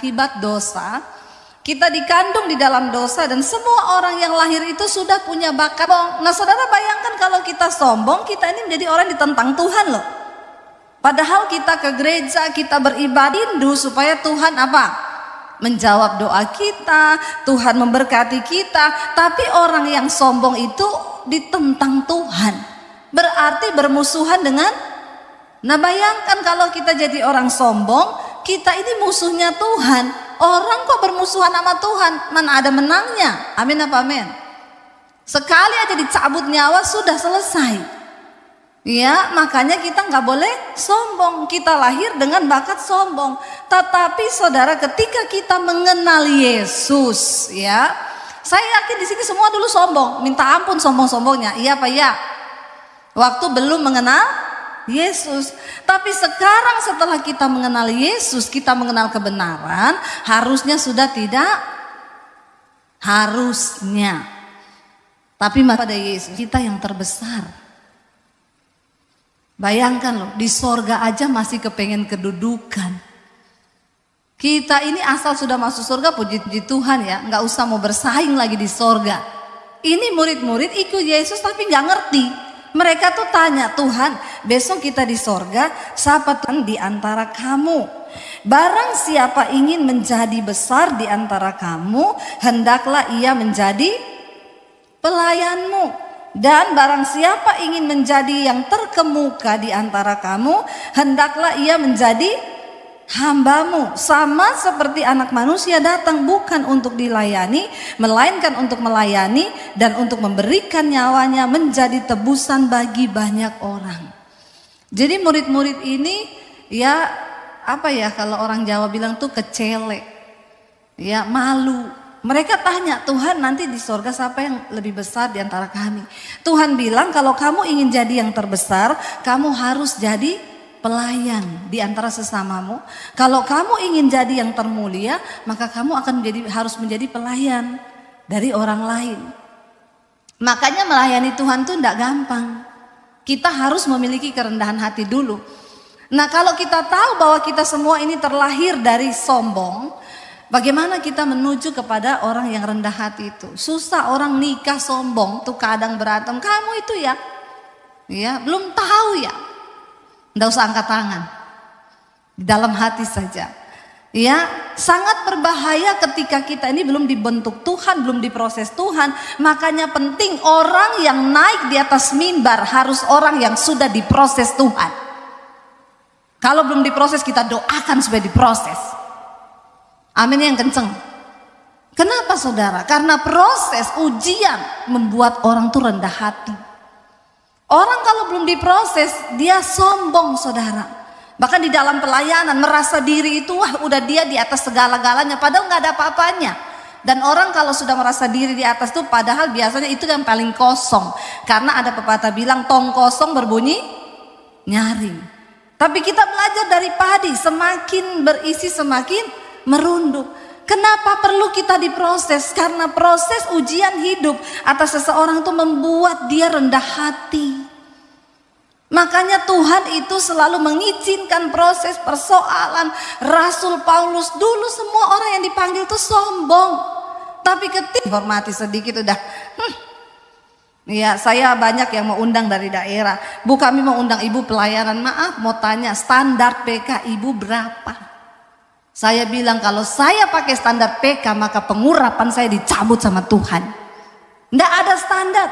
Akibat dosa, kita dikandung di dalam dosa dan semua orang yang lahir itu sudah punya bakat sombong. Nah saudara bayangkan kalau kita sombong, kita ini menjadi orang ditentang Tuhan loh. Padahal kita ke gereja, kita beribadah rindu supaya Tuhan apa? Menjawab doa kita, Tuhan memberkati kita. Tapi orang yang sombong itu ditentang Tuhan. Berarti bermusuhan dengan. Nah bayangkan kalau kita jadi orang sombong, kita ini musuhnya Tuhan. Orang kok bermusuhan sama Tuhan, mana ada menangnya? Amin apa amin? Sekali aja dicabut nyawa sudah selesai. Ya, makanya kita nggak boleh sombong. Kita lahir dengan bakat sombong. Tetapi saudara, ketika kita mengenal Yesus, ya, saya yakin di sini semua dulu sombong. Minta ampun sombong-sombongnya. Iya Pak ya. Waktu belum mengenal Yesus. Tapi sekarang setelah kita mengenal Yesus, kita mengenal kebenaran, harusnya sudah tidak. Harusnya. Tapi pada Yesus kita yang terbesar. Bayangkan loh, di sorga aja masih kepengen kedudukan. Kita ini asal sudah masuk surga, puji Tuhan ya, nggak usah mau bersaing lagi di sorga. Ini murid-murid ikut Yesus tapi nggak ngerti. Mereka tuh tanya, Tuhan besok kita di sorga, siapa Tuhan di antara kamu? Barang siapa ingin menjadi besar di antara kamu, hendaklah ia menjadi pelayanmu. Dan barang siapa ingin menjadi yang terkemuka di antara kamu, hendaklah ia menjadi hambamu. Sama seperti anak manusia datang bukan untuk dilayani, melainkan untuk melayani dan untuk memberikan nyawanya menjadi tebusan bagi banyak orang. Jadi murid-murid ini ya apa ya, kalau orang Jawa bilang tuh kecele, ya malu. Mereka tanya, Tuhan nanti di sorga siapa yang lebih besar di antara kami? Tuhan bilang kalau kamu ingin jadi yang terbesar, kamu harus jadi pelayan di antara sesamamu. Kalau kamu ingin jadi yang termulia, maka kamu akan harus menjadi pelayan dari orang lain. Makanya melayani Tuhan tuh tidak gampang. Kita harus memiliki kerendahan hati dulu. Nah kalau kita tahu bahwa kita semua ini terlahir dari sombong, bagaimana kita menuju kepada orang yang rendah hati itu? Susah orang nikah sombong tuh kadang berantem. Kamu itu ya belum tahu ya. Nggak usah angkat tangan, di dalam hati saja. Ya, sangat berbahaya ketika kita ini belum dibentuk Tuhan, belum diproses Tuhan. Makanya penting orang yang naik di atas mimbar harus orang yang sudah diproses Tuhan. Kalau belum diproses kita doakan supaya diproses. Amin yang kenceng. Kenapa saudara? Karena proses ujian membuat orang tuh rendah hati. Orang kalau belum diproses dia sombong saudara. Bahkan di dalam pelayanan merasa diri itu wah udah dia di atas segala-galanya, padahal nggak ada apa-apanya. Dan orang kalau sudah merasa diri di atas tuh padahal biasanya itu yang paling kosong. Karena ada pepatah bilang tong kosong berbunyi nyaring. Tapi kita belajar dari padi, semakin berisi semakin merunduk. Kenapa perlu kita diproses? Karena proses ujian hidup atas seseorang itu membuat dia rendah hati. Makanya Tuhan itu selalu mengizinkan proses persoalan. Rasul Paulus dulu semua orang yang dipanggil itu sombong. Tapi ketika hormati sedikit udah ya saya banyak yang mau undang dari daerah. Bu kami mau undang ibu pelayanan, maaf mau tanya standar PK ibu berapa? Saya bilang kalau saya pakai standar PK maka pengurapan saya dicabut sama Tuhan. Nggak ada standar.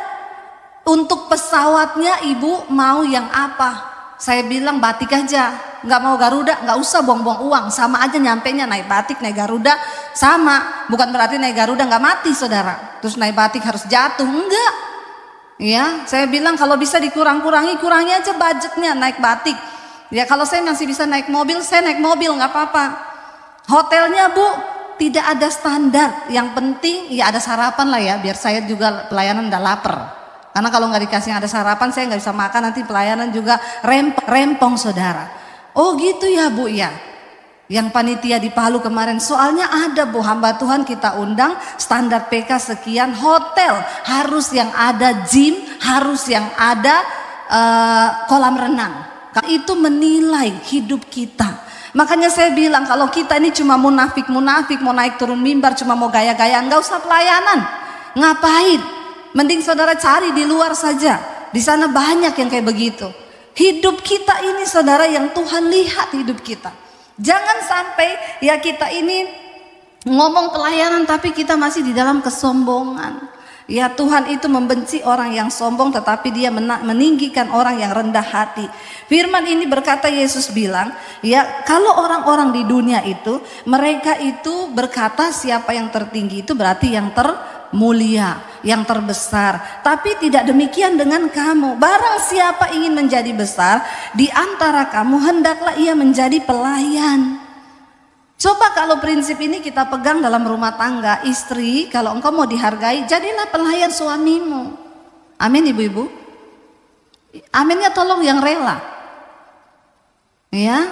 Untuk pesawatnya ibu mau yang apa? Saya bilang batik aja. Nggak mau Garuda, nggak usah buang-buang uang. Sama aja nyampenya naik batik, naik Garuda sama. Bukan berarti naik Garuda nggak mati saudara. Terus naik batik harus jatuh, enggak. Ya, saya bilang kalau bisa dikurang-kurangi, kurangi aja budgetnya naik batik. Ya kalau saya masih bisa naik mobil, saya naik mobil nggak apa-apa. Hotelnya bu, tidak ada standar. Yang penting ya ada sarapan lah ya, biar saya juga pelayanan nggak lapar. Karena kalau nggak dikasih ada sarapan, saya nggak bisa makan, nanti pelayanan juga rempong saudara. Oh gitu ya bu ya. Yang panitia di Palu kemarin, soalnya ada bu hamba Tuhan kita undang standar PK sekian, hotel harus yang ada gym, harus yang ada kolam renang. Itu menilai hidup kita. Makanya saya bilang kalau kita ini cuma munafik, mau naik turun mimbar, cuma mau gaya-gaya, nggak usah pelayanan. Ngapain? Mending saudara cari di luar saja. Di sana banyak yang kayak begitu. Hidup kita ini saudara yang Tuhan lihat hidup kita. Jangan sampai ya kita ini ngomong pelayanan tapi kita masih di dalam kesombongan. Ya Tuhan itu membenci orang yang sombong, tetapi dia meninggikan orang yang rendah hati. Firman ini berkata, Yesus bilang, ya kalau orang-orang di dunia itu, mereka itu berkata siapa yang tertinggi itu berarti yang termulia, yang terbesar. Tapi tidak demikian dengan kamu. Barang siapa ingin menjadi besar di antara kamu, hendaklah ia menjadi pelayan. Coba kalau prinsip ini kita pegang dalam rumah tangga, istri, kalau engkau mau dihargai, jadilah pelayan suamimu. Amin ibu-ibu. Aminnya tolong yang rela. Ya,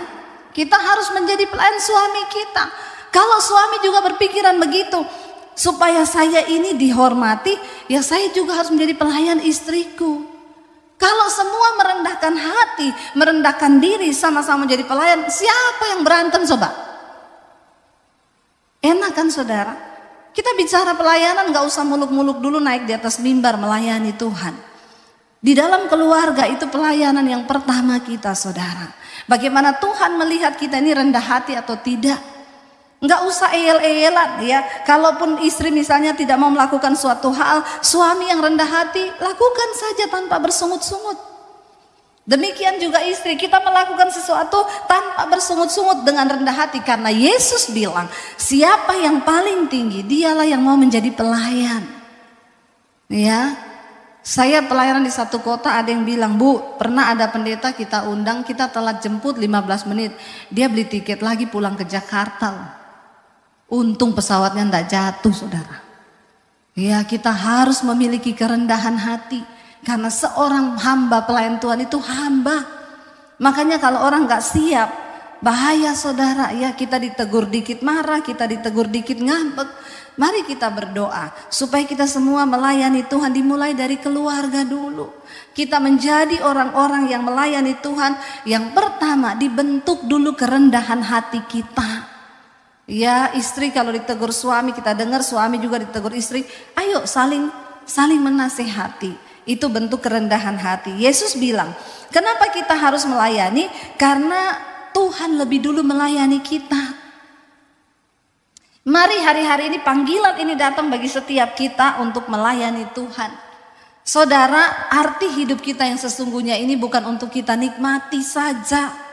kita harus menjadi pelayan suami kita. Kalau suami juga berpikiran begitu, supaya saya ini dihormati, ya saya juga harus menjadi pelayan istriku. Kalau semua merendahkan hati, merendahkan diri, sama-sama menjadi pelayan, siapa yang berantem coba? Enak kan saudara? Kita bicara pelayanan gak usah muluk-muluk dulu naik di atas mimbar melayani Tuhan. Di dalam keluarga itu pelayanan yang pertama kita saudara. Bagaimana Tuhan melihat kita ini rendah hati atau tidak. Gak usah eyel-eyelan ya. Kalaupun istri misalnya tidak mau melakukan suatu hal, suami yang rendah hati lakukan saja tanpa bersungut-sungut. Demikian juga istri, kita melakukan sesuatu tanpa bersungut-sungut dengan rendah hati. Karena Yesus bilang, siapa yang paling tinggi, dialah yang mau menjadi pelayan. Ya, saya pelayanan di satu kota, ada yang bilang, Bu, pernah ada pendeta kita undang, kita telat jemput 15 menit. Dia beli tiket lagi pulang ke Jakarta. Untung pesawatnya tidak jatuh saudara. Ya, kita harus memiliki kerendahan hati. Karena seorang hamba pelayan Tuhan itu hamba. Makanya kalau orang gak siap, bahaya saudara. Ya, kita ditegur dikit marah, kita ditegur dikit ngambek. Mari kita berdoa supaya kita semua melayani Tuhan, dimulai dari keluarga dulu. Kita menjadi orang-orang yang melayani Tuhan. Yang pertama, dibentuk dulu kerendahan hati kita. Ya, istri kalau ditegur suami, kita dengar suami juga ditegur istri. Ayo saling menasehati. Itu bentuk kerendahan hati. Yesus bilang, kenapa kita harus melayani? Karena Tuhan lebih dulu melayani kita. Mari hari-hari ini panggilan ini datang bagi setiap kita untuk melayani Tuhan. Saudara, arti hidup kita yang sesungguhnya ini bukan untuk kita nikmati saja.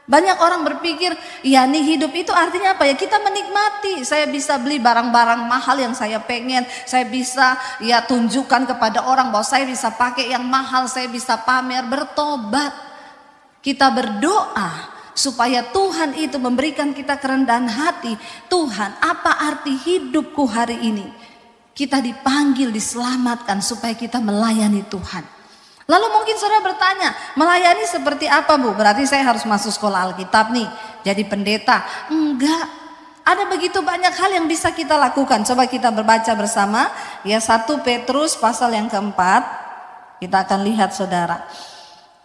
Banyak orang berpikir, ya nih hidup itu artinya apa ya? Kita menikmati, saya bisa beli barang-barang mahal yang saya pengen, saya bisa ya tunjukkan kepada orang bahwa saya bisa pakai yang mahal, saya bisa pamer, bertobat. Kita berdoa supaya Tuhan itu memberikan kita kerendahan hati. Tuhan, apa arti hidupku hari ini? Kita dipanggil, diselamatkan supaya kita melayani Tuhan. Lalu mungkin saudara bertanya, melayani seperti apa Bu? Berarti saya harus masuk sekolah Alkitab nih, jadi pendeta. Enggak, ada begitu banyak hal yang bisa kita lakukan. Coba kita berbaca bersama, ya 1 Petrus pasal yang keempat. Kita akan lihat saudara.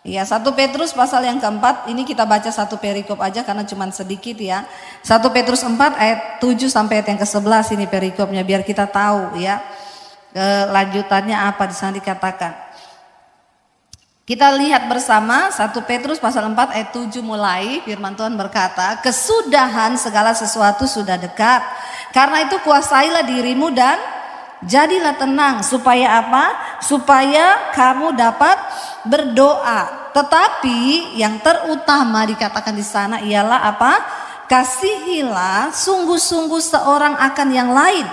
Ya 1 Petrus pasal yang keempat, ini kita baca satu perikop aja karena cuma sedikit ya. 1 Petrus 4 ayat 7 sampai ayat yang ke-11 ini perikopnya, biar kita tahu ya. Lanjutannya apa di sana dikatakan. Kita lihat bersama 1 Petrus pasal 4 ayat 7 mulai, firman Tuhan berkata, kesudahan segala sesuatu sudah dekat. Karena itu kuasailah dirimu dan jadilah tenang. Supaya apa? Supaya kamu dapat berdoa. Tetapi yang terutama dikatakan di sana ialah apa? Kasihilah sungguh-sungguh seorang akan yang lain.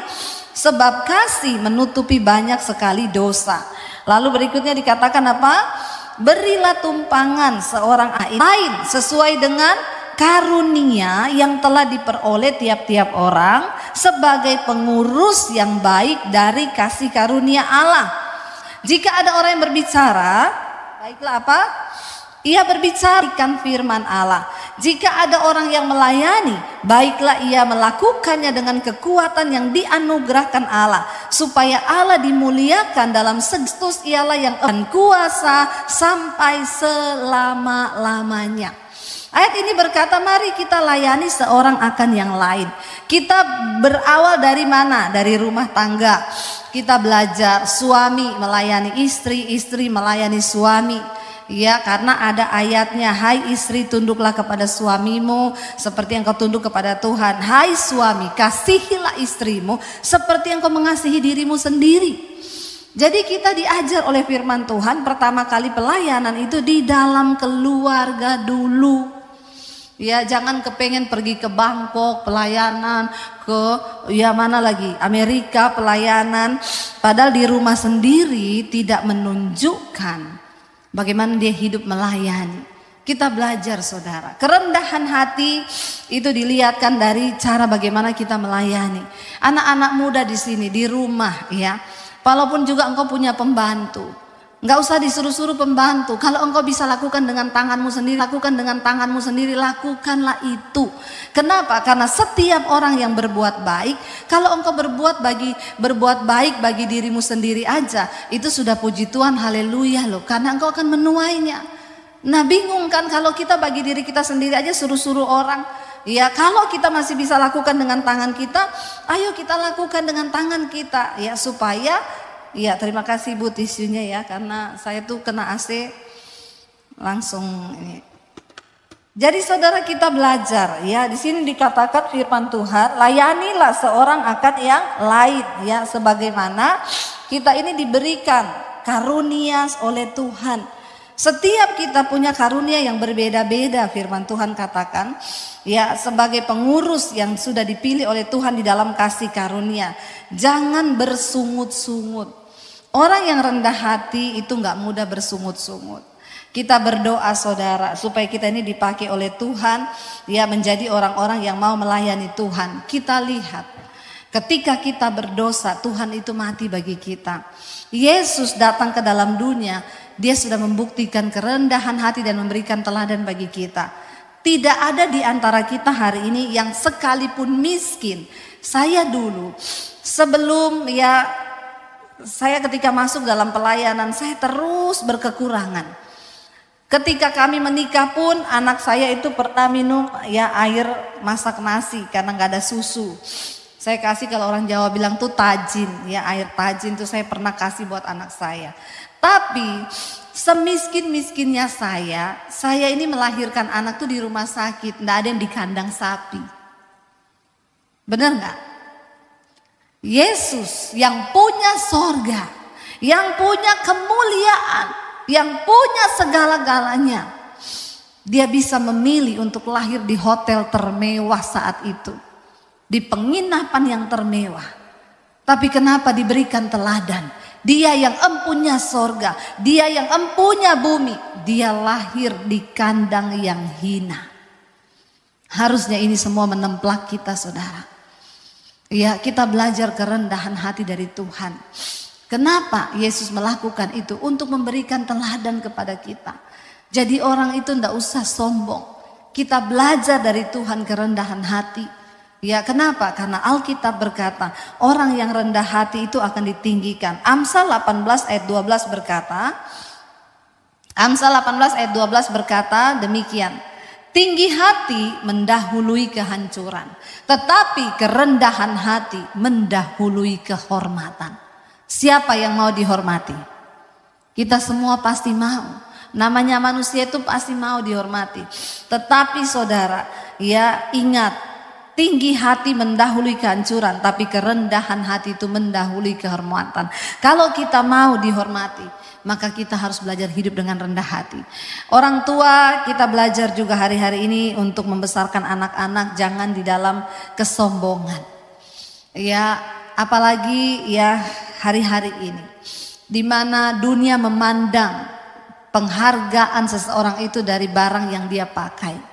Sebab kasih menutupi banyak sekali dosa. Lalu berikutnya dikatakan apa? Berilah tumpangan seorang lain sesuai dengan karunia yang telah diperoleh tiap-tiap orang sebagai pengurus yang baik dari kasih karunia Allah. Jika ada orang yang berbicara, baiklah apa? Ia berbicarakan firman Allah. Jika ada orang yang melayani, baiklah ia melakukannya dengan kekuatan yang dianugerahkan Allah, supaya Allah dimuliakan dalam Kristus, ialah yang kuasa sampai selama-lamanya. Ayat ini berkata, mari kita layani seorang akan yang lain. Kita berawal dari mana? Dari rumah tangga. Kita belajar suami melayani istri, istri melayani suami. Ya, karena ada ayatnya, hai istri tunduklah kepada suamimu seperti yang kau tunduk kepada Tuhan. Hai suami, kasihilah istrimu seperti yang kau mengasihi dirimu sendiri. Jadi kita diajar oleh firman Tuhan, pertama kali pelayanan itu di dalam keluarga dulu. Ya, jangan kepengen pergi ke Bangkok pelayanan, ke ya mana lagi, Amerika pelayanan, padahal di rumah sendiri tidak menunjukkan bagaimana dia hidup melayani. Kita belajar saudara, kerendahan hati itu dilihatkan dari cara bagaimana kita melayani. Anak-anak muda di sini di rumah ya, walaupun juga engkau punya pembantu, nggak usah disuruh-suruh pembantu. Kalau engkau bisa lakukan dengan tanganmu sendiri, lakukan dengan tanganmu sendiri, lakukanlah itu. Kenapa? Karena setiap orang yang berbuat baik, kalau engkau berbuat baik bagi dirimu sendiri aja, itu sudah puji Tuhan, haleluya loh. Karena engkau akan menuainya. Nah, bingung kan kalau kita bagi diri kita sendiri aja suruh-suruh orang. Ya, kalau kita masih bisa lakukan dengan tangan kita, ayo kita lakukan dengan tangan kita ya, supaya ya, terima kasih Bu tisunya ya, karena saya tuh kena AC langsung ini. Jadi saudara, kita belajar ya, di sini dikatakan firman Tuhan, layanilah seorang akan yang lain ya, sebagaimana kita ini diberikan karunia oleh Tuhan. Setiap kita punya karunia yang berbeda-beda, firman Tuhan katakan ya, sebagai pengurus yang sudah dipilih oleh Tuhan di dalam kasih karunia. Jangan bersungut-sungut. Orang yang rendah hati itu gak mudah bersungut-sungut. Kita berdoa saudara, supaya kita ini dipakai oleh Tuhan ya, menjadi orang-orang yang mau melayani Tuhan. Kita lihat, ketika kita berdosa, Tuhan itu mati bagi kita. Yesus datang ke dalam dunia, dia sudah membuktikan kerendahan hati dan memberikan teladan bagi kita. Tidak ada di antara kita hari ini yang sekalipun miskin. Saya dulu sebelum ya, saya ketika masuk dalam pelayanan, saya terus berkekurangan. Ketika kami menikah pun anak saya itu pernah minum ya air masak nasi karena nggak ada susu. Saya kasih, kalau orang Jawa bilang tuh tajin ya, air tajin tuh saya pernah kasih buat anak saya. Tapi semiskin-miskinnya saya ini melahirkan anak tuh di rumah sakit, nggak ada yang di kandang sapi. Benar nggak? Yesus yang punya sorga, yang punya kemuliaan, yang punya segala-galanya, dia bisa memilih untuk lahir di hotel termewah saat itu, di penginapan yang termewah. Tapi kenapa diberikan teladan? Dia yang empunya sorga, dia yang empunya bumi, dia lahir di kandang yang hina. Harusnya ini semua menemplak kita saudara. Ya, kita belajar kerendahan hati dari Tuhan. Kenapa Yesus melakukan itu? Untuk memberikan teladan kepada kita. Jadi orang itu tidak usah sombong. Kita belajar dari Tuhan kerendahan hati. Ya, kenapa? Karena Alkitab berkata, orang yang rendah hati itu akan ditinggikan. Amsal 18 ayat 12 berkata, Amsal 18 ayat 12 berkata demikian. Tinggi hati mendahului kehancuran, tetapi kerendahan hati mendahului kehormatan. Siapa yang mau dihormati? Kita semua pasti mau. Namanya manusia itu pasti mau dihormati. Tetapi saudara, ya ingat, tinggi hati mendahului kehancuran, tapi kerendahan hati itu mendahului kehormatan. Kalau kita mau dihormati, maka kita harus belajar hidup dengan rendah hati. Orang tua, kita belajar juga hari-hari ini untuk membesarkan anak-anak jangan di dalam kesombongan. Ya, apalagi ya hari-hari ini, di mana dunia memandang penghargaan seseorang itu dari barang yang dia pakai.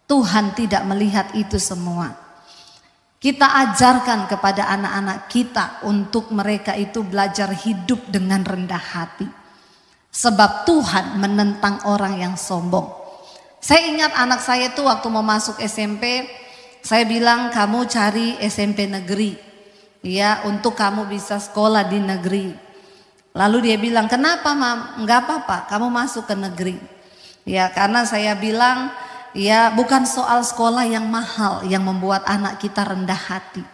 Tuhan tidak melihat itu semua. Kita ajarkan kepada anak-anak kita untuk mereka itu belajar hidup dengan rendah hati. Sebab Tuhan menentang orang yang sombong. Saya ingat anak saya itu waktu mau masuk SMP, saya bilang kamu cari SMP negeri. Ya, untuk kamu bisa sekolah di negeri. Lalu dia bilang, kenapa Mam? Enggak apa-apa, kamu masuk ke negeri. Ya, karena saya bilang, Ya, bukan soal sekolah yang mahal yang membuat anak kita rendah hati.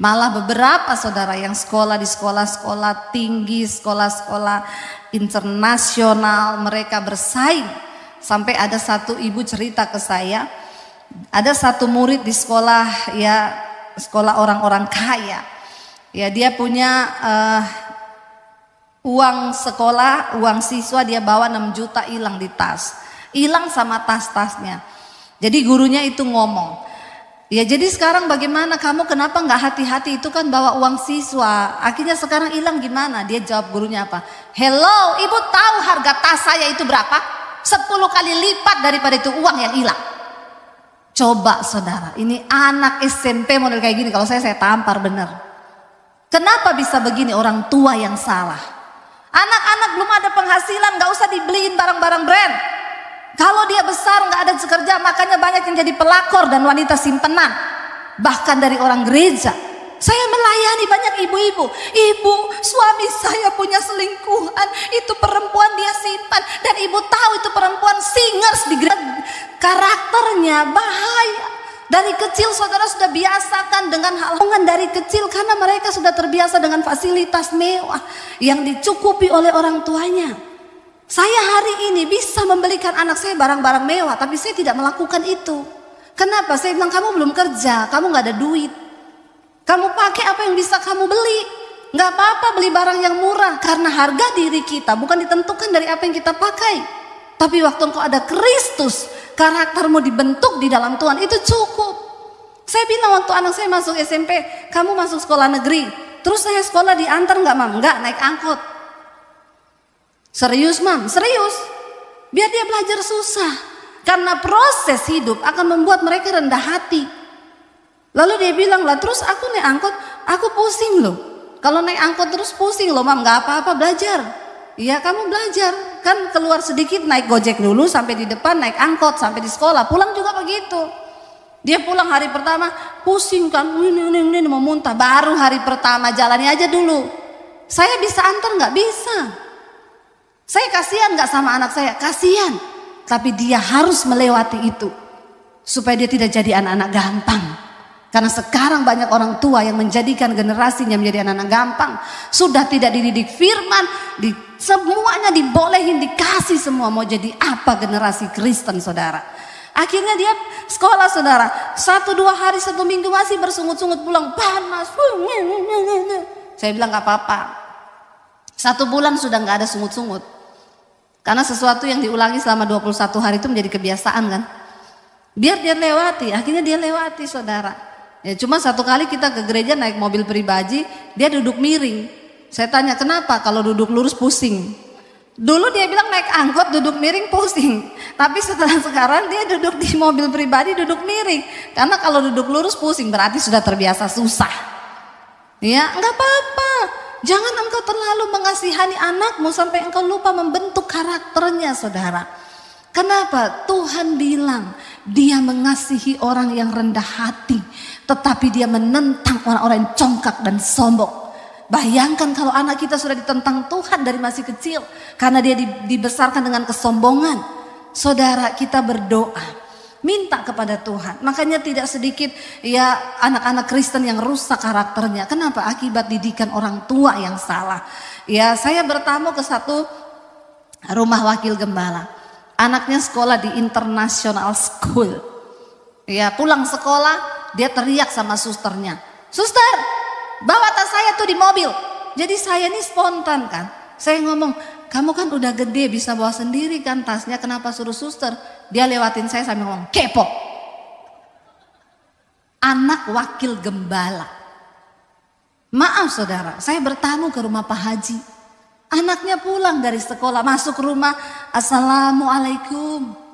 Malah beberapa saudara yang sekolah di sekolah-sekolah tinggi, sekolah-sekolah internasional, mereka bersaing. Sampai ada satu ibu cerita ke saya, ada satu murid di sekolah, ya sekolah orang-orang kaya. Ya, dia punya uang sekolah, uang siswa, dia bawa 6 juta hilang di tas. Hilang sama tas-tasnya. Jadi gurunya itu ngomong, ya jadi sekarang bagaimana kamu, kenapa nggak hati-hati, itu kan bawa uang siswa, akhirnya sekarang hilang gimana? Dia jawab gurunya apa? Hello, ibu tahu harga tas saya itu berapa? 10 kali lipat daripada itu uang yang hilang. Coba saudara, ini anak SMP model kayak gini, kalau saya tampar bener. Kenapa bisa begini? Orang tua yang salah. Anak-anak belum ada penghasilan, nggak usah dibeliin barang-barang brand. Kalau dia besar nggak ada kerja, makanya banyak yang jadi pelakor dan wanita simpenan. Bahkan dari orang gereja. Saya melayani banyak ibu-ibu. Ibu, suami saya punya selingkuhan. Itu perempuan dia simpan. Dan ibu tahu itu perempuan singers di gereja. Karakternya bahaya. Dari kecil saudara sudah biasakan dengan hal dari kecil, karena mereka sudah terbiasa dengan fasilitas mewah yang dicukupi oleh orang tuanya. Saya hari ini bisa membelikan anak saya barang-barang mewah, tapi saya tidak melakukan itu. Kenapa? Saya bilang, kamu belum kerja, kamu gak ada duit. Kamu pakai apa yang bisa kamu beli. Gak apa-apa beli barang yang murah, karena harga diri kita bukan ditentukan dari apa yang kita pakai. Tapi waktu engkau ada Kristus, karaktermu dibentuk di dalam Tuhan, itu cukup. Saya bilang waktu anak saya masuk SMP, kamu masuk sekolah negeri. Terus saya sekolah diantar gak mam? Enggak, naik angkot. Serius mam? Serius. Biar dia belajar susah. Karena proses hidup akan membuat mereka rendah hati. Lalu dia bilang, lah terus aku naik angkot, aku pusing loh. Kalau naik angkot terus pusing loh mam, gak apa-apa belajar. Iya kamu belajar. Kan keluar sedikit naik gojek dulu sampai di depan, naik angkot sampai di sekolah. Pulang juga begitu. Dia pulang hari pertama, pusing kan, ini mau muntah. Baru hari pertama jalani aja dulu. Saya bisa antar gak? Bisa. Saya kasihan gak sama anak saya? Kasihan. Tapi dia harus melewati itu. Supaya dia tidak jadi anak-anak gampang. Karena sekarang banyak orang tua yang menjadikan generasinya menjadi anak-anak gampang. Sudah tidak dididik firman. Semuanya dibolehin, dikasih semua. Mau jadi apa generasi Kristen saudara. Akhirnya dia sekolah saudara. 1-2 hari 1 minggu masih bersungut-sungut pulang. Panas. Saya bilang gak apa-apa. 1 bulan sudah gak ada sungut-sungut. Karena sesuatu yang diulangi selama 21 hari itu menjadi kebiasaan kan. Biar dia lewati, akhirnya dia lewati saudara. Ya cuma 1 kali kita ke gereja naik mobil pribadi, dia duduk miring. Saya tanya kenapa? Kalau duduk lurus pusing. Dulu dia bilang naik angkot duduk miring pusing. Tapi setelah sekarang dia duduk di mobil pribadi duduk miring. Karena kalau duduk lurus pusing berarti sudah terbiasa susah. Ya enggak apa-apa. Jangan engkau terlalu mengasihani anakmu sampai engkau lupa membentuk karakternya saudara. Kenapa? Tuhan bilang dia mengasihi orang yang rendah hati. Tetapi dia menentang orang-orang yang congkak dan sombong. Bayangkan kalau anak kita sudah ditentang Tuhan dari masih kecil. Karena dia dibesarkan dengan kesombongan. Saudara kita berdoa. Minta kepada Tuhan. Makanya tidak sedikit ya anak-anak Kristen yang rusak karakternya. Kenapa? Akibat didikan orang tua yang salah. Ya saya bertamu ke satu rumah wakil gembala. Anaknya sekolah di international school. Ya pulang sekolah dia teriak sama susternya. Suster, bawa tas saya tuh di mobil. Jadi saya ini spontan kan. Saya ngomong, kamu kan udah gede bisa bawa sendiri kan tasnya, kenapa suruh suster? Dia lewatin saya sambil ngomong, kepo. Anak wakil gembala. Maaf saudara, saya bertamu ke rumah Pak Haji. Anaknya pulang dari sekolah, masuk rumah, Assalamualaikum.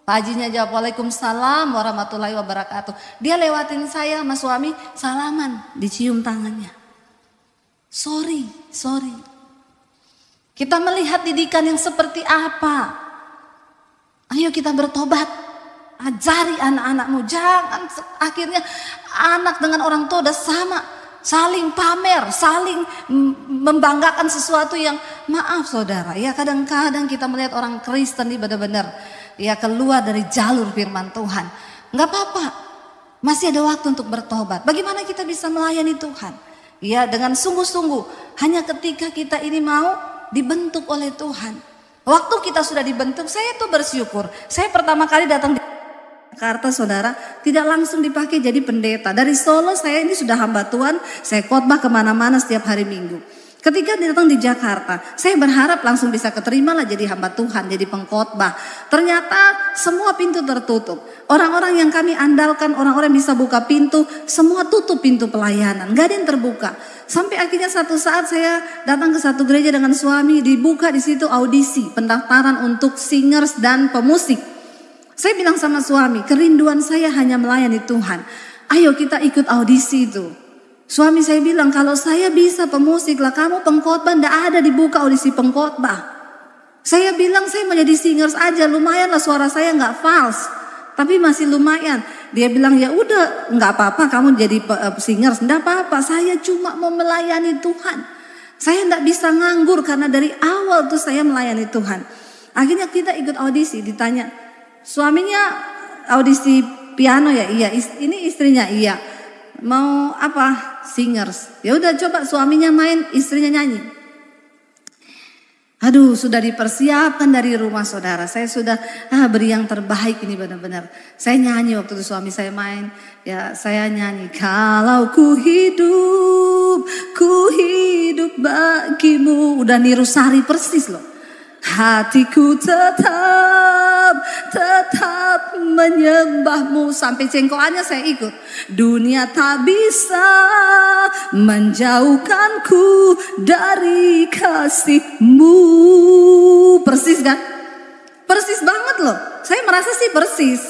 Pak Hajinya jawab, Waalaikumsalam warahmatullahi wabarakatuh. Dia lewatin saya sama suami, salaman, dicium tangannya. Sorry. Kita melihat didikan yang seperti apa. Ayo kita bertobat. Ajari anak-anakmu. Jangan akhirnya anak dengan orang tua udah sama. Saling pamer, saling membanggakan sesuatu yang maaf saudara. Ya kadang-kadang kita melihat orang Kristen ini benar-benar ya keluar dari jalur firman Tuhan. Nggak apa-apa, masih ada waktu untuk bertobat. Bagaimana kita bisa melayani Tuhan? Ya dengan sungguh-sungguh, hanya ketika kita ini mau dibentuk oleh Tuhan. Waktu kita sudah dibentuk, saya tuh bersyukur. Saya pertama kali datang di Jakarta, saudara, tidak langsung dipakai jadi pendeta. Dari Solo saya ini sudah hamba Tuhan, saya khotbah kemana-mana setiap hari Minggu. Ketika datang di Jakarta, saya berharap langsung bisa keterima lah jadi hamba Tuhan, jadi pengkhotbah. Ternyata semua pintu tertutup. Orang-orang yang kami andalkan, orang-orang yang bisa buka pintu, semua tutup pintu pelayanan, gak ada yang terbuka. Sampai akhirnya satu saat saya datang ke satu gereja dengan suami, dibuka di situ audisi, pendaftaran untuk singers dan pemusik. Saya bilang sama suami, kerinduan saya hanya melayani Tuhan. Ayo kita ikut audisi itu. Suami saya bilang, kalau saya bisa pemusik lah, kamu pengkhotbah, ndak ada dibuka audisi pengkhotbah. Saya bilang saya mau jadi singers aja, lumayan lah suara saya nggak false, tapi masih lumayan. Dia bilang ya udah nggak apa-apa kamu jadi singers, ndak apa-apa. Saya cuma mau melayani Tuhan. Saya ndak bisa nganggur karena dari awal tuh saya melayani Tuhan. Akhirnya kita ikut audisi, ditanya suaminya audisi piano ya, iya. Ini istrinya, iya. Mau apa? Singers. Ya udah coba suaminya main, istrinya nyanyi. Aduh, sudah dipersiapkan dari rumah saudara. Saya sudah beri yang terbaik ini benar-benar. Saya nyanyi waktu itu suami saya main. Ya saya nyanyi. Kalau ku hidup bagimu. Udah niru Sari persis loh. Hatiku tetap menyembahmu. Sampai cengkoannya saya ikut. Dunia tak bisa menjauhkanku dari kasihmu. Persis kan? Persis banget loh. Saya merasa sih persis.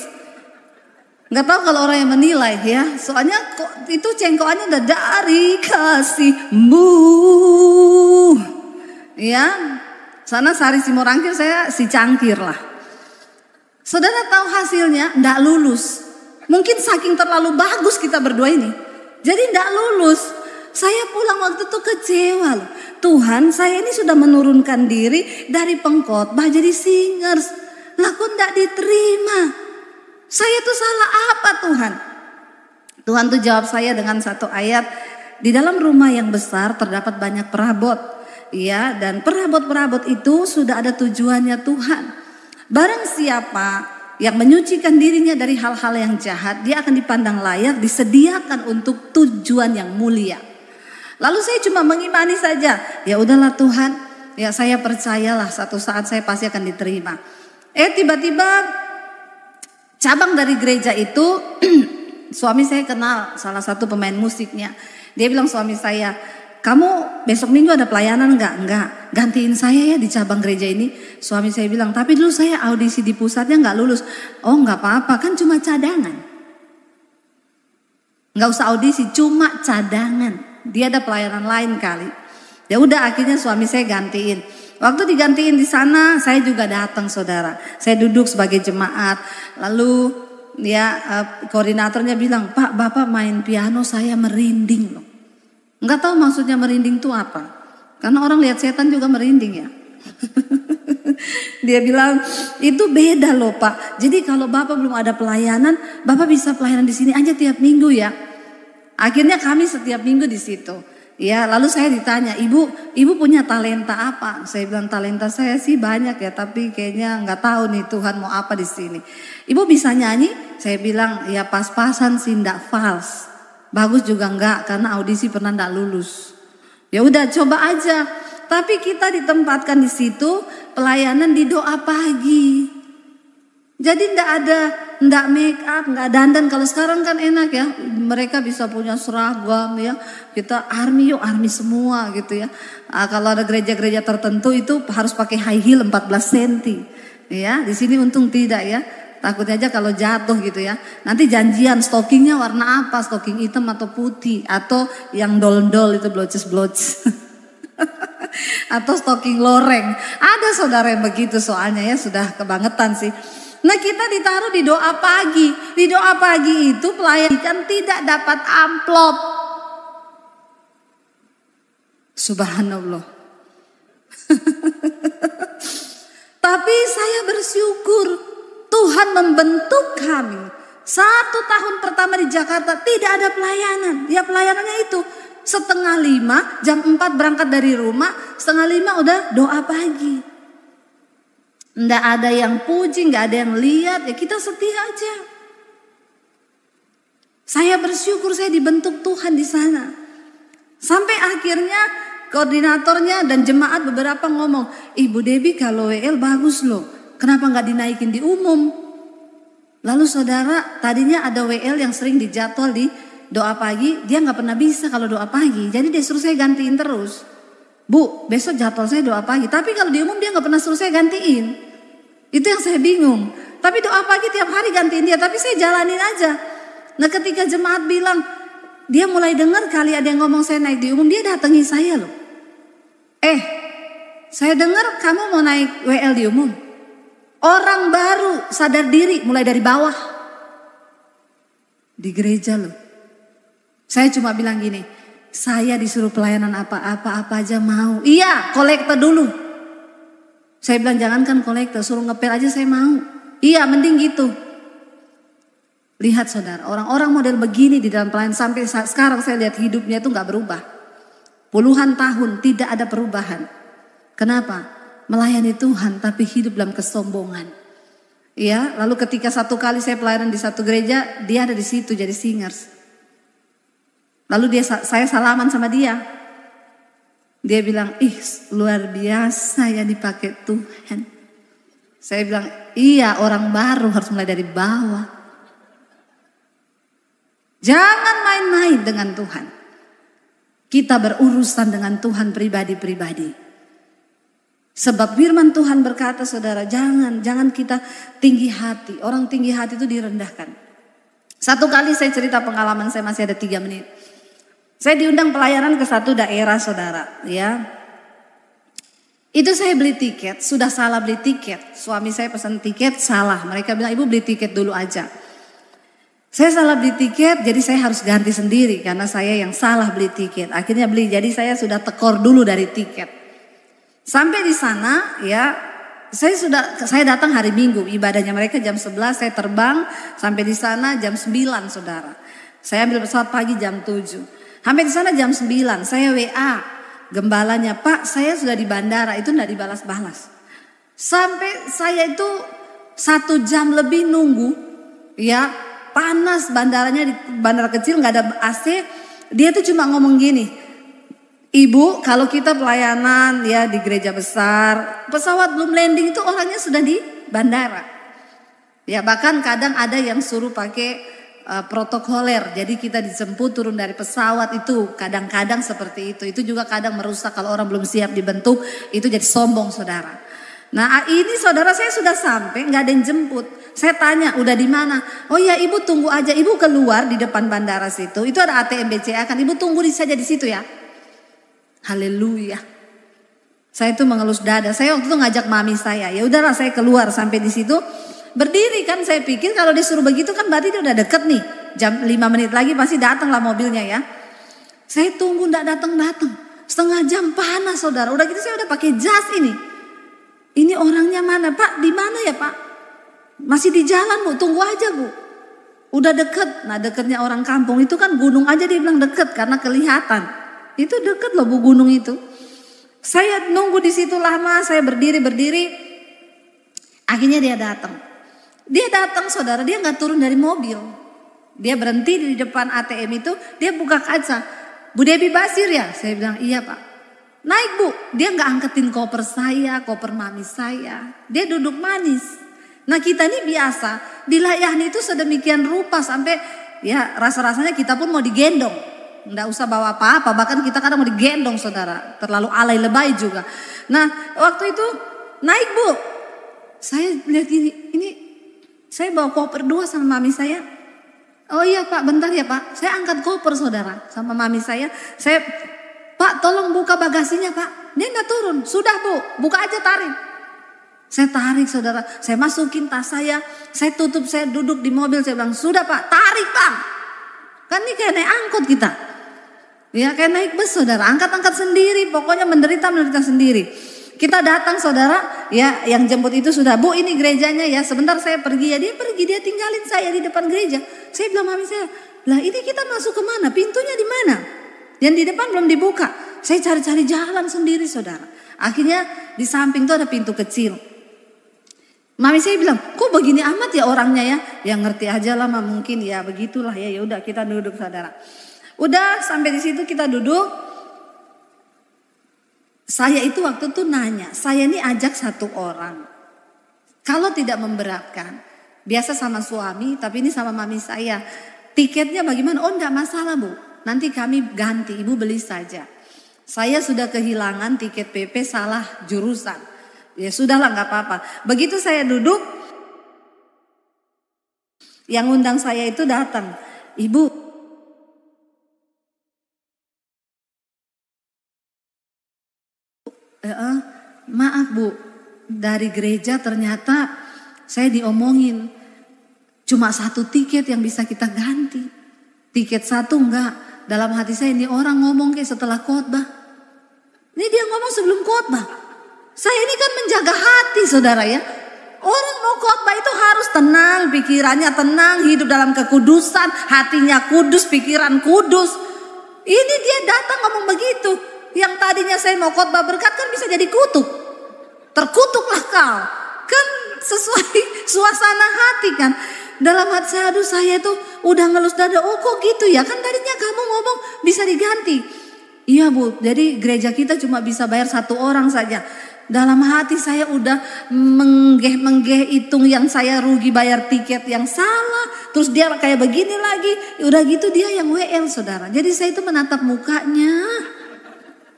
Gak tahu kalau orang yang menilai ya. Soalnya kok itu cengkoannya udah dari kasihmu. Ya. Sana Sari Simorangkir, saya si cangkir lah. Saudara tahu hasilnya? Nggak lulus. Mungkin saking terlalu bagus kita berdua ini. Jadi nggak lulus. Saya pulang waktu itu kecewa loh. Tuhan, saya ini sudah menurunkan diri dari pengkhotbah jadi singers. Lah kok nggak diterima? Saya tuh salah apa Tuhan? Tuhan tuh jawab saya dengan satu ayat. Di dalam rumah yang besar terdapat banyak perabot. Ya, dan perabot-perabot itu sudah ada tujuannya Tuhan. Barang siapa yang menyucikan dirinya dari hal-hal yang jahat, dia akan dipandang layak, disediakan untuk tujuan yang mulia. Lalu saya cuma mengimani saja. Ya udahlah Tuhan, ya saya percayalah satu saat saya pasti akan diterima. Tiba-tiba cabang dari gereja itu suami saya kenal salah satu pemain musiknya. Dia bilang suami saya, kamu besok minggu ada pelayanan enggak? Enggak. Gantiin saya ya di cabang gereja ini. Suami saya bilang, tapi dulu saya audisi di pusatnya enggak lulus. Oh enggak apa-apa, kan cuma cadangan. Enggak usah audisi, cuma cadangan. Dia ada pelayanan lain kali. Ya udah akhirnya suami saya gantiin. Waktu digantiin di sana, saya juga datang saudara. Saya duduk sebagai jemaat. Lalu ya koordinatornya bilang, Pak Bapak main piano saya merinding loh. Enggak tahu maksudnya merinding itu apa. Karena orang lihat setan juga merinding ya. Dia bilang itu beda loh Pak. Jadi kalau Bapak belum ada pelayanan, Bapak bisa pelayanan di sini aja tiap minggu ya. Akhirnya kami setiap minggu di situ. Ya, lalu saya ditanya, ibu punya talenta apa? Saya bilang talenta saya sih banyak ya, tapi kayaknya nggak tahu nih Tuhan mau apa di sini. Ibu bisa nyanyi? Saya bilang ya pas-pasan sih, ndak false. Bagus juga enggak karena audisi pernah enggak lulus. Ya udah coba aja. Tapi kita ditempatkan di situ pelayanan di doa pagi. Jadi enggak make up, enggak dandan. Kalau sekarang kan enak ya. Mereka bisa punya seragam ya. Kita army semua gitu ya. Kalau ada gereja-gereja tertentu itu harus pakai high heel 14 cm. Ya, di sini untung tidak ya. Takutnya aja kalau jatuh gitu ya. Nanti janjian stokingnya warna apa? Stoking hitam atau putih? Atau yang dol-dol itu bloces-bloces. Atau stoking loreng. Ada saudara yang begitu soalnya ya. Sudah kebangetan sih. Nah kita ditaruh di doa pagi. Di doa pagi itu pelayan tidak dapat amplop. Subhanallah. Tapi saya bersyukur. Tuhan membentuk kami. 1 tahun pertama di Jakarta tidak ada pelayanan. Ya pelayanannya itu 4:30, jam 4 berangkat dari rumah, 4:30 udah doa pagi. Nggak ada yang puji, nggak ada yang lihat, ya kita setia aja. Saya bersyukur saya dibentuk Tuhan di sana. Sampai akhirnya koordinatornya dan jemaat beberapa ngomong, Ibu Debbie kalau WL bagus loh, kenapa nggak dinaikin di umum? Lalu saudara, tadinya ada WL yang sering dijadwal di doa pagi, dia nggak pernah bisa kalau doa pagi, jadi dia suruh saya gantiin terus. Bu, besok jadwal saya doa pagi, tapi kalau di umum dia nggak pernah suruh saya gantiin. Itu yang saya bingung. Tapi doa pagi tiap hari gantiin dia, tapi saya jalanin aja. Nah ketika jemaat bilang, dia mulai dengar kali ada yang ngomong saya naik di umum, dia datangi saya loh. Saya dengar kamu mau naik WL di umum. Orang baru sadar diri mulai dari bawah. Di gereja loh. Saya cuma bilang gini, saya disuruh pelayanan apa aja mau. Iya, kolektor dulu. Saya bilang jangankan kolektor, suruh ngepel aja saya mau. Iya, mending gitu. Lihat saudara, orang-orang model begini di dalam pelayanan sampai sekarang saya lihat hidupnya itu gak berubah. Puluhan tahun tidak ada perubahan. Kenapa? Melayani Tuhan tapi hidup dalam kesombongan. Ya, lalu ketika satu kali saya pelayanan di satu gereja, dia ada di situ jadi singers. Lalu saya salaman sama dia. Dia bilang, luar biasa ya dipakai Tuhan. Saya bilang, iya orang baru harus mulai dari bawah. Jangan main-main dengan Tuhan. Kita berurusan dengan Tuhan pribadi-pribadi. Sebab firman Tuhan berkata saudara, jangan kita tinggi hati. Orang tinggi hati itu direndahkan. Satu kali saya cerita pengalaman saya, masih ada 3 menit. Saya diundang pelayanan ke satu daerah saudara, ya. Itu saya beli tiket, sudah salah beli tiket. Suami saya pesan tiket, salah. Mereka bilang, ibu beli tiket dulu aja. Saya salah beli tiket, jadi saya harus ganti sendiri karena saya yang salah beli tiket. Akhirnya beli, jadi saya sudah tekor dulu dari tiket. Sampai di sana, ya, saya datang hari Minggu, ibadahnya mereka jam 11, saya terbang sampai di sana jam 9, saudara. Saya ambil pesawat pagi jam 7. Sampai di sana jam 9, saya WA gembalanya, Pak, saya sudah di bandara, itu enggak dibalas-balas. Sampai saya itu 1 jam lebih nunggu, ya, panas bandaranya, di bandara kecil nggak ada AC. Dia tuh cuma ngomong gini, Ibu, kalau kita pelayanan ya di gereja besar, pesawat belum landing itu orangnya sudah di bandara. Ya bahkan kadang ada yang suruh pakai protokoler, jadi kita dijemput turun dari pesawat itu kadang-kadang seperti itu. Itu juga kadang merusak kalau orang belum siap dibentuk, itu jadi sombong saudara. Nah ini saudara saya sudah sampai, nggak ada yang jemput. Saya tanya, udah di mana? Oh ya ibu tunggu aja, ibu keluar di depan bandara situ. Itu ada ATM BCA kan, ibu tunggu saja di situ ya. Haleluya. Saya itu mengelus dada. Saya waktu itu ngajak mami saya. Ya udahlah saya keluar sampai di situ. Berdiri kan saya pikir kalau disuruh begitu kan berarti dia udah deket nih. Jam 5 menit lagi pasti datang lah mobilnya ya. Saya tunggu enggak datang-datang. Setengah jam panas saudara. Udah gitu saya udah pakai jas ini. Ini orangnya mana Pak? Di mana ya Pak? Masih di jalan Bu. Tunggu aja Bu. Udah deket. Nah deketnya orang kampung itu kan gunung aja dia bilang deket karena kelihatan. Itu deket loh Bu gunung itu. Saya nunggu di situ lama, saya berdiri. Akhirnya dia datang. Dia datang saudara, dia nggak turun dari mobil. Dia berhenti di depan ATM itu, dia buka kaca. Bu Debbie Basir ya? Saya bilang iya Pak. Naik Bu, dia nggak angketin koper saya, koper mami saya. Dia duduk manis. Nah kita ini biasa, dilayani itu sedemikian rupa sampai ya rasa-rasanya kita pun mau digendong. Nggak usah bawa apa-apa, bahkan kita kadang mau digendong saudara. Terlalu alay lebay juga. Nah waktu itu naik Bu. Saya lihat ini saya bawa koper 2 sama mami saya. Oh iya Pak, bentar ya Pak. Saya angkat koper saudara sama mami saya. Saya, Pak tolong buka bagasinya Pak. Dia nggak turun. Sudah Bu, buka aja tarik. Saya tarik saudara. Saya masukin tas saya tutup, saya duduk di mobil. Saya bilang sudah Pak, tarik Pak. Kan ini kayak naik angkot kita. Ya kayak naik bus saudara, angkat-angkat sendiri, pokoknya menderita sendiri. Kita datang saudara, ya yang jemput itu sudah, Bu ini gerejanya ya, sebentar saya pergi ya. Dia pergi, dia tinggalin saya di depan gereja. Saya bilang mami saya, lah ini kita masuk kemana? Pintunya di mana? Yang di depan belum dibuka. Saya cari-cari jalan sendiri saudara. Akhirnya di samping itu ada pintu kecil. Mami saya bilang, kok begini amat ya orangnya ya? Ya ngerti aja lah mungkin ya begitulah ya. Ya udah kita duduk saudara. Udah sampai di situ kita duduk. Saya itu waktu itu nanya, saya ini ajak satu orang. Kalau tidak memberatkan, biasa sama suami, tapi ini sama mami saya. Tiketnya bagaimana? Oh enggak masalah Bu, nanti kami ganti, ibu beli saja. Saya sudah kehilangan tiket PP salah jurusan. Ya sudahlah nggak apa-apa. Begitu saya duduk, yang undang saya itu datang. Ibu, maaf Bu, dari gereja ternyata saya diomongin cuma satu tiket yang bisa kita ganti. Tiket satu enggak. Dalam hati saya ini orang ngomong kayak setelah khotbah. Ini dia ngomong sebelum khotbah. Saya ini kan menjaga hati saudara ya. Orang mau khotbah itu harus tenang, pikirannya tenang, hidup dalam kekudusan, hatinya kudus, pikiran kudus. Ini dia datang ngomong begitu. Yang tadinya saya mau khotbah berkat kan bisa jadi kutuk. Terkutuklah kau. Kan sesuai suasana hati kan. Dalam hati saya, aduh saya itu udah ngelus dada. Oh kok gitu ya, kan tadinya kamu ngomong bisa diganti. Iya Bu, jadi gereja kita cuma bisa bayar satu orang saja. Dalam hati saya udah menggeh hitung yang saya rugi bayar tiket yang salah. Terus dia kayak begini lagi. Udah gitu dia yang WL saudara. Jadi saya itu menatap mukanya.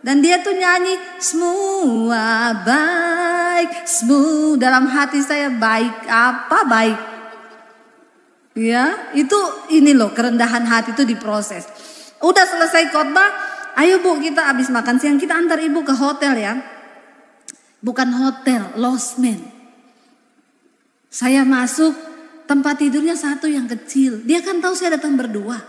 Dan dia tuh nyanyi semua baik, semua dalam hati saya baik apa baik. Ya, itu ini loh kerendahan hati itu diproses. Udah selesai khotbah, ayo Bu kita habis makan siang kita antar ibu ke hotel ya. Bukan hotel, losmen. Saya masuk tempat tidurnya satu yang kecil. Dia kan tahu saya datang berdua.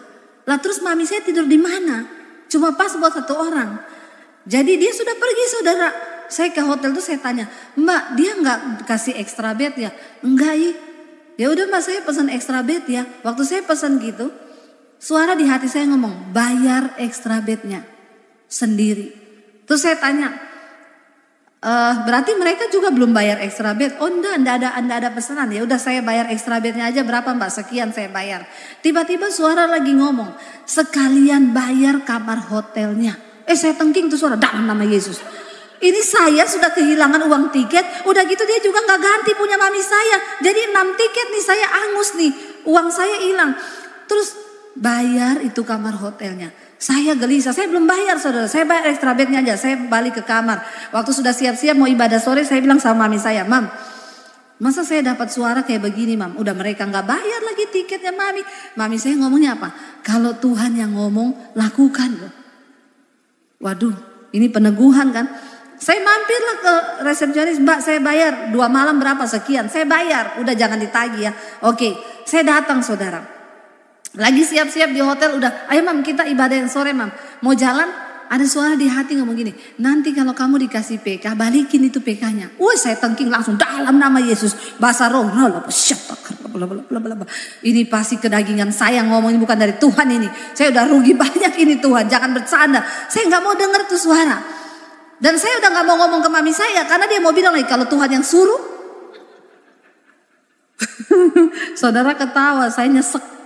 Lah terus mami saya tidur di mana? Cuma pas buat satu orang. Jadi dia sudah pergi saudara. Saya ke hotel tuh saya tanya, Mbak dia nggak kasih extra bed ya? Enggak ya udah Mbak saya pesan extra bed ya. Waktu saya pesan gitu, suara di hati saya ngomong, bayar extra bednya sendiri. Terus saya tanya, berarti mereka juga belum bayar extra bed? Oh enggak ada pesanan. Ya udah saya bayar extra bednya aja berapa Mbak? Sekian saya bayar. Tiba-tiba suara lagi ngomong, sekalian bayar kamar hotelnya. Saya tengking tuh suara dalam nama Yesus. Ini saya sudah kehilangan uang tiket. Udah gitu dia juga gak ganti punya mami saya. Jadi 6 tiket nih saya angus nih. Uang saya hilang. Terus bayar itu kamar hotelnya. Saya gelisah. Saya belum bayar saudara. Saya bayar extra bednya aja. Saya balik ke kamar. Waktu sudah siap-siap mau ibadah sore. Saya bilang sama mami saya. Mam, masa saya dapat suara kayak begini mam. Udah mereka gak bayar lagi tiketnya mami. Mami saya ngomongnya apa? Kalau Tuhan yang ngomong lakukan loh. Waduh, ini peneguhan kan. Saya mampirlah ke resepsionis, Mbak saya bayar 2 malam berapa sekian. Saya bayar, udah jangan ditagih ya. Oke, saya datang saudara. Lagi siap-siap di hotel udah, ayo mam kita ibadah yang sore mam. Mau jalan, ada suara di hati ngomong gini. Nanti kalau kamu dikasih PK, balikin itu PK-nya. Saya tengking langsung dalam nama Yesus. Bahasa roh, ini pasti kedagingan saya ngomongin bukan dari Tuhan ini. Saya udah rugi banyak ini Tuhan, jangan bercanda. Saya gak mau dengar tuh suara. Dan saya udah gak mau ngomong ke mami saya, karena dia mau bilang lagi kalau Tuhan yang suruh. Saudara ketawa, saya nyesek.